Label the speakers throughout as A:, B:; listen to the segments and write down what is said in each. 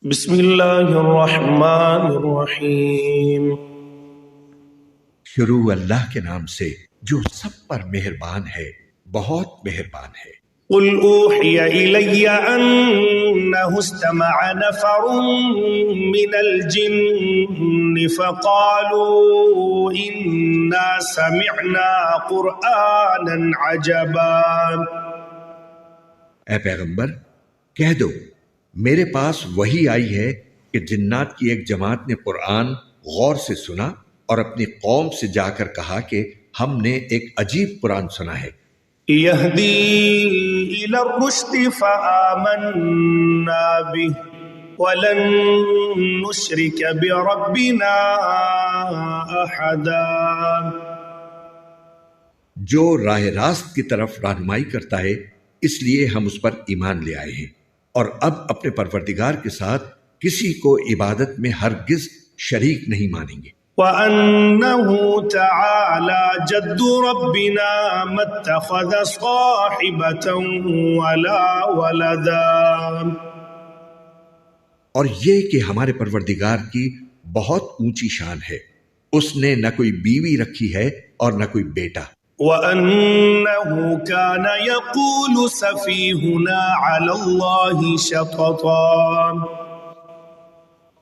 A: بسم اللہ الرحمن الرحیم۔
B: شروع اللہ کے نام سے جو سب پر مہربان ہے، بہت مہربان ہے۔
A: قل اوحی الی انہ استمع نفر من الجن فقالوا انا سمعنا قرآنا عجبا۔
B: اے پیغمبر کہہ دو، میرے پاس وحی آئی ہے کہ جنات کی ایک جماعت نے قرآن غور سے سنا اور اپنی قوم سے جا کر کہا کہ ہم نے ایک عجیب قرآن سنا ہے،
A: یہدی الی الرشد فآمنا به ولن نشرک بربنا احدا۔
B: جو راہ راست کی طرف رہنمائی کرتا ہے، اس لیے ہم اس پر ایمان لے آئے ہیں اور اب اپنے پروردگار کے ساتھ کسی کو عبادت میں ہرگز شریک نہیں مانیں گے۔
A: وَأَنَّهُ تَعَالَى جَدُّ رَبِّنَا مَا اتَّخَذَ صَاحِبَةً وَلَا وَلَدًا۔
B: اور یہ کہ ہمارے پروردگار کی بہت اونچی شان ہے، اس نے نہ کوئی بیوی رکھی ہے اور نہ کوئی بیٹا۔
A: وَأَنَّهُ كَانَ يَقُولُ سَفِيهُنَا عَلَى اللَّهِ شَطَطًا۔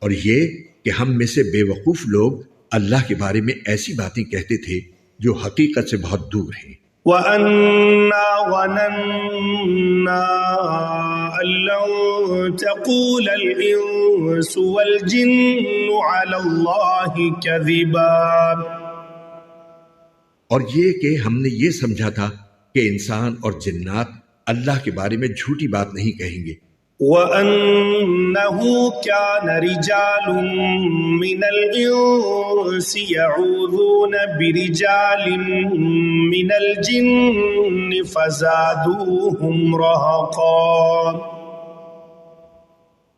B: اور یہ کہ ہم میں سے بے وقوف لوگ اللہ کے بارے میں ایسی باتیں کہتے تھے جو حقیقت سے بہت دور ہیں۔
A: وَأَنَّا ظَنَنَّا أَن لَّن تَقُولَ الْإِنسُ وَالْجِنُّ عَلَى اللَّهِ كَذِبًا۔
B: اور یہ کہ ہم نے یہ سمجھا تھا کہ انسان اور جنات اللہ کے بارے میں جھوٹی بات نہیں کہیں گے۔
A: وَأَنَّهُ كَانَ رِجَالٌ مِّنَ الْإِنسِ يَعُوذُونَ بِرِجَالٍ مِّنَ الْجِنِّ فَزَادُوهُمْ رَهَقًا۔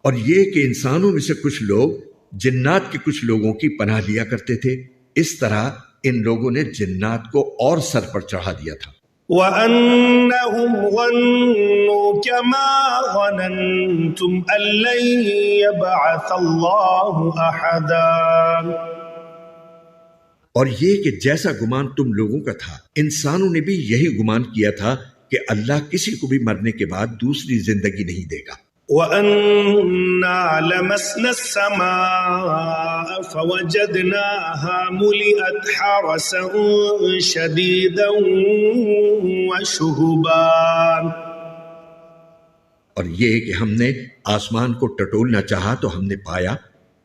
B: اور یہ کہ انسانوں میں سے کچھ لوگ جنات کے کچھ لوگوں کی پناہ لیا کرتے تھے، اس طرح ان لوگوں نے جنات کو اور سر پر چڑھا دیا تھا۔
A: وَأَنَّهُمْ ظَنُّوا كَمَا ظَنَنْتُمْ أَن لَّن يَبْعَثَ اللَّهُ أَحَدًا۔
B: اور یہ کہ جیسا گمان تم لوگوں کا تھا، انسانوں نے بھی یہی گمان کیا تھا کہ اللہ کسی کو بھی مرنے کے بعد دوسری زندگی نہیں دے گا۔
A: وَأَنَّا لَمَسْنَا السَّمَاءَ فَوَجَدْنَاهَا مُلِئَتْ حَرَسًا شَدِيدًا وَشُهُبًا۔
B: اور یہ کہ ہم نے آسمان کو ٹٹولنا چاہا تو ہم نے پایا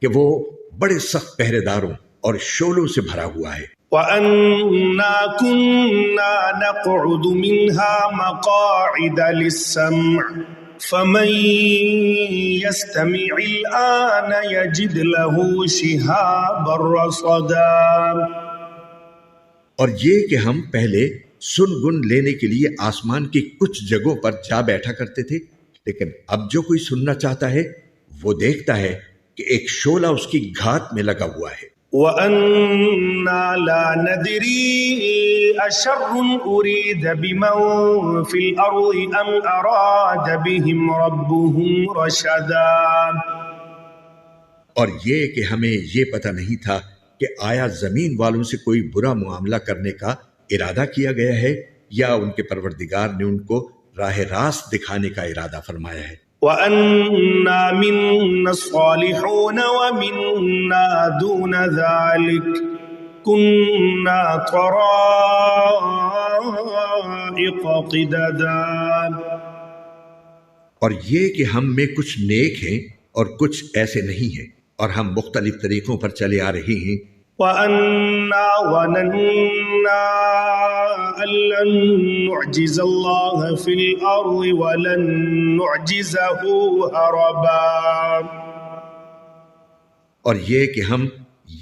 B: کہ وہ بڑے سخت پہرے داروں اور شعلوں سے بھرا ہوا ہے۔
A: وَأَنَّا كُنَّا نَقْعُدُ مِنْهَا مَقَاعِدَ لِلسَّمْعِ فَمَن يَسْتَمِعِ الْآنَ يَجِدْ لَهُ شِهَابًا رَّصَدًا۔
B: اور یہ کہ ہم پہلے سن گن لینے کے لیے آسمان کی کچھ جگہوں پر جا بیٹھا کرتے تھے، لیکن اب جو کوئی سننا چاہتا ہے وہ دیکھتا ہے کہ ایک شعلہ اس کی گھات میں لگا ہوا ہے۔
A: وَأَنَّا لَا نَدْرِي أَشَرٌّ أُرِيدَ بِمَن فِي الْأَرْضِ أَمْ أَرَادَ بِهِمْ رَبُّهُمْ رَشَدًا۔
B: اور یہ کہ ہمیں یہ پتہ نہیں تھا کہ آیا زمین والوں سے کوئی برا معاملہ کرنے کا ارادہ کیا گیا ہے یا ان کے پروردگار نے ان کو راہ راست دکھانے کا ارادہ فرمایا ہے۔
A: وَأَنَّا مِنَّا الصَّالِحُونَ وَمِنَّا دُونَ ذَلِكَ كُنَّا طَرَائِقَ قِدَدًا۔
B: اور یہ کہ ہم میں کچھ نیک ہیں اور کچھ ایسے نہیں ہیں، اور ہم مختلف طریقوں پر چلے آ رہے ہیں۔
A: وَأَنَّا ظَنَنَّا أَن لَّن نُّعْجِزَ اللَّهَ فِي الْأَرْضِ وَلَن نُّعْجِزَهُ هَرَبًا۔
B: اور یہ کہ ہم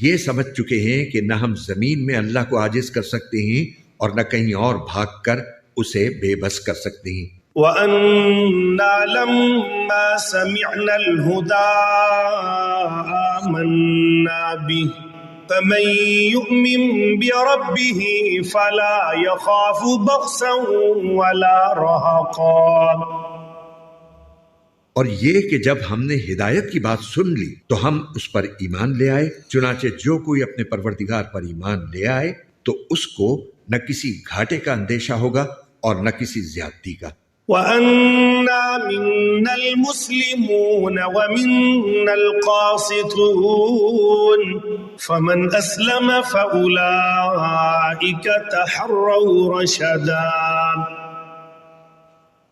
B: یہ سمجھ چکے ہیں کہ نہ ہم زمین میں اللہ کو عاجز کر سکتے ہیں اور نہ کہیں اور بھاگ کر اسے بے بس کر سکتے ہیں۔
A: وَأَنَّا لَمَّا سَمِعْنَا الْهُدَىٰ آمَنَّا بِهِ فَمَن يُؤْمِن بِرَبِّهِ فَلَا يَخَافُ بَخْسًا وَلَا رَهَقًا۔
B: اور یہ کہ جب ہم نے ہدایت کی بات سن لی تو ہم اس پر ایمان لے آئے، چنانچہ جو کوئی اپنے پروردگار پر ایمان لے آئے تو اس کو نہ کسی گھاٹے کا اندیشہ ہوگا اور نہ کسی زیادتی کا۔
A: وَأَنَّا مِنَّا الْمُسْلِمُونَ وَمِنَّا الْقَاسِطُونَ فَمَنْ أَسْلَمَ فَأُولَئِكَ تَحَرَّوْا رَشَدًا۔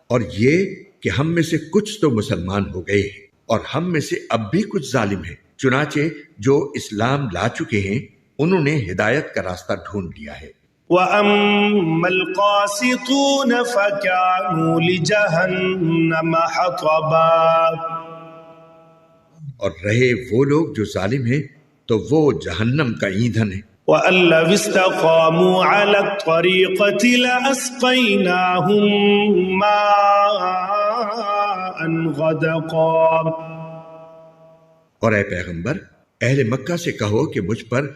B: اور یہ کہ ہم میں سے کچھ تو مسلمان ہو گئے ہیں اور ہم میں سے اب بھی کچھ ظالم ہیں، چنانچہ جو اسلام لا چکے ہیں انہوں نے ہدایت کا راستہ ڈھونڈ لیا ہے۔
A: وَأَمَّا الْقَاسِطُونَ فَكَانُوا لِجَهَنَّمَ حَطَبًا۔
B: اور رہے وہ لوگ جو ظالم ہیں تو وہ جہنم کا ایندھن ہے۔
A: وَأَن لَّوِ اسْتَقَامُوا عَلَى الطَّرِيقَةِ لَأَسْقَيْنَاهُم مَّاءً غَدَقًا۔
B: اور اے پیغمبر، اہل مکہ سے کہو کہ مجھ پر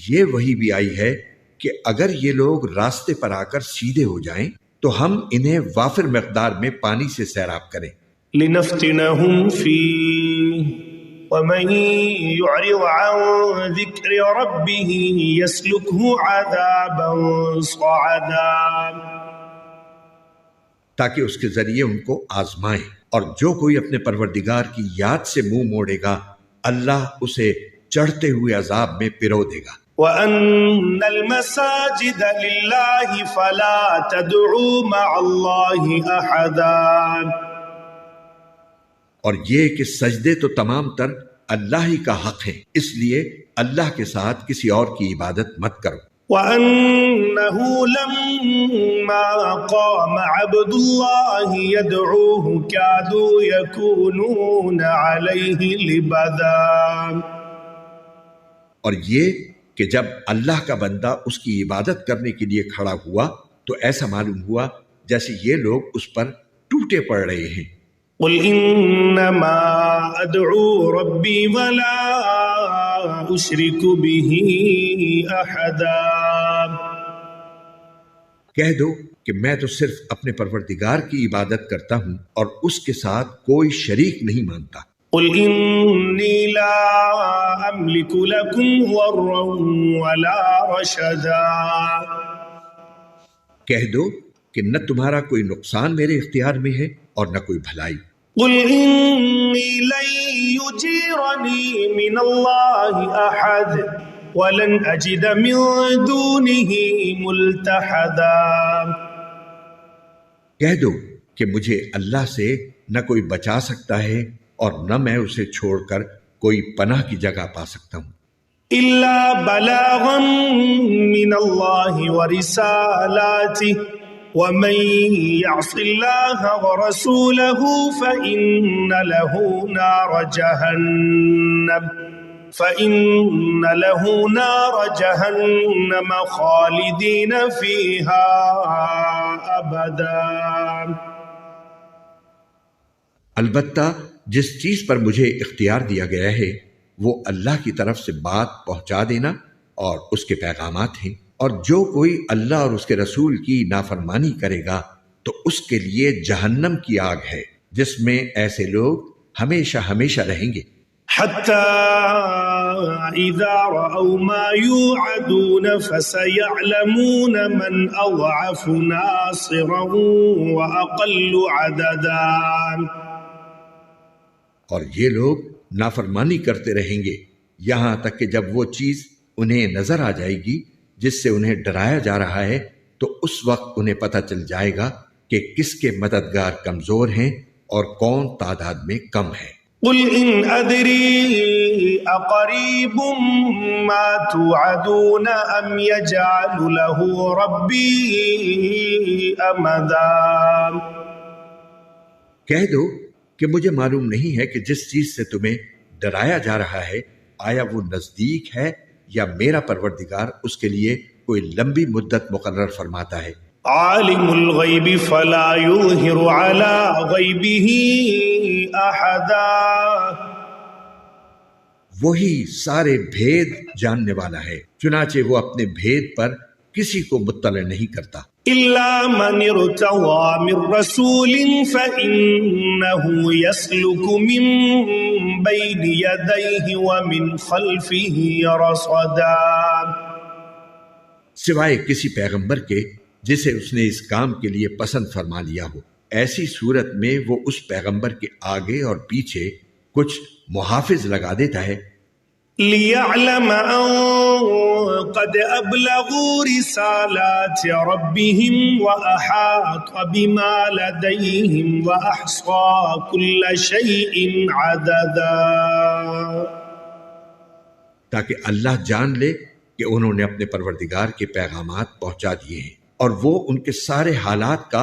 B: یہ وحی بھی آئی ہے کہ اگر یہ لوگ راستے پر آ کر سیدھے ہو جائیں تو ہم انہیں وافر مقدار میں پانی سے سیراب کریں۔
A: لِنَفْتِنَهُمْ فِيهِ وَمَن يُعْرِضْ عَن ذِكْرِ رَبِّهِ يَسْلُكْهُ عَذَابًا صَعَدًا۔
B: تاکہ اس کے ذریعے ان کو آزمائیں، اور جو کوئی اپنے پروردگار کی یاد سے منہ موڑے گا اللہ اسے چڑھتے ہوئے عذاب میں پرو دے گا۔
A: وَأَنَّ الْمَسَاجِدَ لِلَّهِ فَلَا تَدْعُوا مَعَ اللَّهِ أَحَدًا۔
B: اور یہ کہ سجدے تو تمام تر اللہ ہی کا حق ہے، اس لیے اللہ کے ساتھ کسی اور کی عبادت مت کرو۔
A: وَأَنَّهُ لَمَّا قَامَ عَبْدُ اللَّهِ يَدْعُوهُ كَادُوا يَكُونُونَ عَلَيْهِ لِبَدًا۔
B: اور یہ کہ جب اللہ کا بندہ اس کی عبادت کرنے کے لیے کھڑا ہوا تو ایسا معلوم ہوا جیسے یہ لوگ اس پر ٹوٹے پڑ رہے ہیں۔
A: قُلْ إِنَّمَا أَدْعُو رَبِّي وَلَا أُشْرِكُ بِهِ أَحَدًا۔
B: کہہ دو کہ میں تو صرف اپنے پروردگار کی عبادت کرتا ہوں اور اس کے ساتھ کوئی شریک نہیں مانتا۔
A: قُلْ إِنِّي لَا أَمْلِكُ لَكُمْ ضَرًّا وَلَا رَشَدًا۔
B: کہہ دو کہ نہ تمہارا کوئی نقصان میرے اختیار میں ہے اور نہ کوئی بھلائی۔
A: قُلْ إِنِّي لَن يُجِيرَنِي مِنَ اللَّهِ أَحَدٌ وَلَنْ أَجِدَ مِن دُونِهِ مُلْتَحَدًا۔
B: کہہ دو کہ مجھے اللہ سے نہ کوئی بچا سکتا ہے اور نہ میں اسے چھوڑ کر کوئی پناہ کی جگہ پا سکتا ہوں۔
A: إِلَّا بَلَاغًا مِّنَ اللَّهِ وَرِسَالَاتِهِ وَمَن يَعْصِ اللَّهَ وَرَسُولَهُ فَإِنَّ لَهُ نَارَ جَهَنَّمَ خَالِدِينَ فِيهَا أَبَدًا۔
B: البتہ جس چیز پر مجھے اختیار دیا گیا ہے وہ اللہ کی طرف سے بات پہنچا دینا اور اس کے پیغامات ہیں، اور جو کوئی اللہ اور اس کے رسول کی نافرمانی کرے گا تو اس کے لیے جہنم کی آگ ہے جس میں ایسے لوگ ہمیشہ ہمیشہ رہیں گے۔
A: حَتَّى إِذَا رَأَوْا مَا يُوعَدُونَ فَسَيَعْلَمُونَ مَنْ أَضْعَفُ نَاصِرًا وَأَقَلُّ عَدَدًا۔
B: اور یہ لوگ نافرمانی کرتے رہیں گے یہاں تک کہ جب وہ چیز انہیں نظر آ جائے گی جس سے انہیں ڈرایا جا رہا ہے تو اس وقت انہیں پتہ چل جائے گا کہ کس کے مددگار کمزور ہیں اور کون تعداد میں کم ہے۔
A: قُلْ إِنْ أَدْرِي أَقَرِيبٌ مَّا تُوعَدُونَ أَمْ يَجْعَلُ لَهُ رَبِّي أَمَدًا۔
B: کہہ دو کہ مجھے معلوم نہیں ہے کہ جس چیز سے تمہیں ڈرایا جا رہا ہے آیا وہ نزدیک ہے یا میرا پروردگار اس کے لیے کوئی لمبی مدت مقرر فرماتا ہے۔
A: عالم الغیب فلا یظہر علی غیبہ احدا۔
B: وہی سارے بھید جاننے والا ہے، چنانچہ وہ اپنے بھید پر کسی کو مطلع نہیں کرتا۔
A: إلا من ارتضى من رسول فإنه يسلك من بين يديه ومن خلفه رصدا،
B: سوائے کسی پیغمبر کے جسے اس نے اس کام کے لیے پسند فرما لیا ہو، ایسی صورت میں وہ اس پیغمبر کے آگے اور پیچھے کچھ محافظ لگا دیتا ہے،
A: ليعلم أن قد أبلغوا رسالات ربهم وأحاط بما لديهم وأحصى كل شيء عددا،
B: تاکہ اللہ جان لے کہ انہوں نے اپنے پروردگار کے پیغامات پہنچا دیے ہیں اور وہ ان کے سارے حالات کا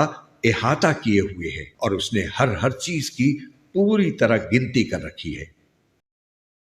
B: احاطہ کیے ہوئے ہے، اور اس نے ہر چیز کی پوری طرح گنتی کر رکھی ہے۔